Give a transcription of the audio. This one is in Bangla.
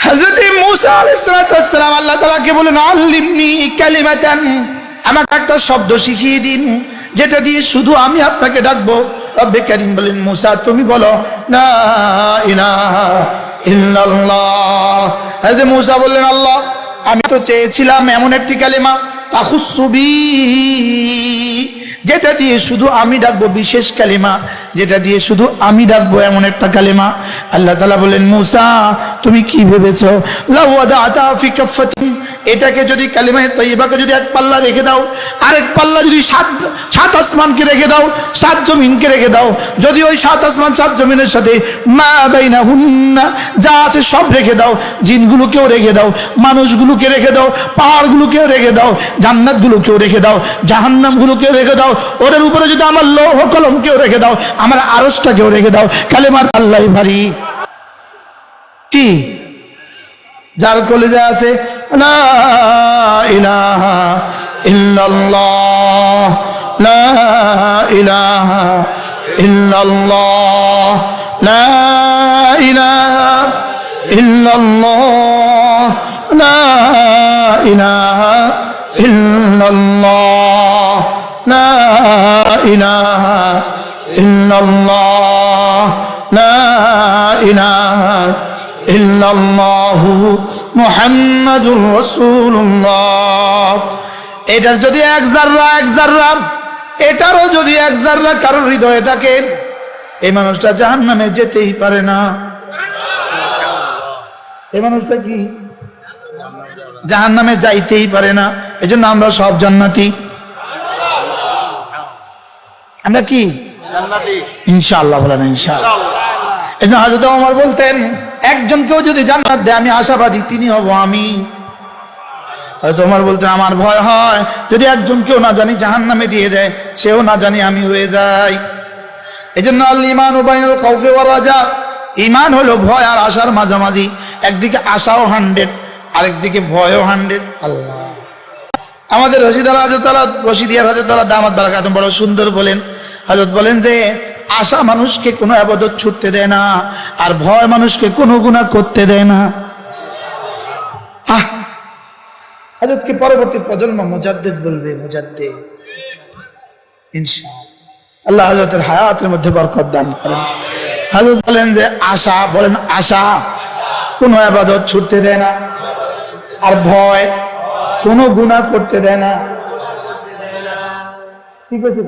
হযরত মুসা আলাইহিস সালাম আল্লাহ তাআলাকে বলেন আল্লিমনি কালিমাতান, আমাকে একটা শব্দ শিখিয়ে দিন যেটা দিয়ে শুধু আমি আপনাকে ডাকবো। রব্বে কারীম বলেন মুসা তুমি বলো লা ইলাহা ইল্লাল্লাহ। হযরত মুসা বললেন আল্লাহ আমি তো চেয়েছিলাম এমন একটি কালিমা তাখুসু বি, যেটা দিয়ে শুধু আমি ডাকবো, বিশেষ কালিমা যেটা দিয়ে শুধু আমি ডাকবো এমন একটা কালিমা। আল্লাহ তাআলা বলেন মুসা তুমি কি ভেবেছো, লাউ ওয়াদাতা ফি কাফাতিন, এটাকে যদি কালিমায়ে তাইয়্যিবাকে যদি এক পাল্লা রেখে দাও, আরেক পাল্লা যদি সাত আসমানকে রেখে দাও, সাত জমিনকে রেখে দাও, যদি ওই সাত আসমান সাত জমিনের সাথে মা বাইনাহুন্না যা আছে সব রেখে দাও, জিনগুলোকেও রেখে দাও, মানুষগুলোকে রেখে দাও, পাহাড়গুলোকেও রেখে দাও, জান্নাতগুলোকেও রেখে দাও, জাহান্নামগুলোকেও রেখে দাও, ওদের উপরে যদি আমার লৌহ কলমকেও রেখে দাও, আমার আরশটাকেও রেখে দাও, কালেমার আল্লাহই ভারী। কি যার কলিজা আছে লা ইলাহা ইল্লাল্লাহ, লা ইলাহা ইল্লাল্লাহ, লা ইলাহা ইল্লাল্লাহ, লা ইলাহা ইল্লাল্লাহ, লা ইলাহা ইল্লাল্লাহ, লা ইলাহা ইল্লাল্লাহু মুহাম্মাদুর রাসূলুল্লাহ। এটার যদি এক জাররা এটারও যদি এক জাররা কারোর হৃদয়ে থাকে, এই মানুষটা জাহান্নামে যেতেই পারে না। এই মানুষটা কি জাহান্নামে যাইতেই পারে না। এজন্য আমরা সব জান্নাতি। আমরা কি জান্নাতি ইনশাআল্লাহ, বলেন ইনশাআল্লাহ। এজন্য হযরত ওমর বলতেন একজনকেও যদি জান্নাত দেয় আমি আশাবাদী তিনি হব আমি। হযরত ওমর বলতেন আমার ভয় হয় যদি একজনকেও না জানি জাহান্নামে দিয়ে দেয়, সেও না জানি আমি হয়ে যাই। এজন্য আল ঈমানু বাইনাল খাউফি ওয়ার রাজা, ঈমান হলো ভয় আর আশার মাঝামাঝি। একদিকে আশাও 100, আরেকদিকে ভয়ও 100। আল্লাহ আমাদের রশিদিয়া হযরত আল্লাহ দামাত বারাকাতুহু বড় সুন্দর বলেন, হযরত বলেন যে আশা মানুষকে কোনো ইবাদত ছুটতে দেয় না, আর ভয় মানুষকে কোনো গুনাহ করতে দেয় না। হযরতকে পরবর্তী প্রজন্ম মুজাদ্দিদ বলবে, মুজাদ্দিদ ইনশাআল্লাহ। আল্লাহ হযরতের হায়াতের মধ্যে বরকত দান করেন। হযরত বলেন যে আশা, বলেন আশা কোনো ইবাদত ছুটতে দেয় না, আর ভয় কোনো গুনাহ করতে দেয় না। ঠিক আছে।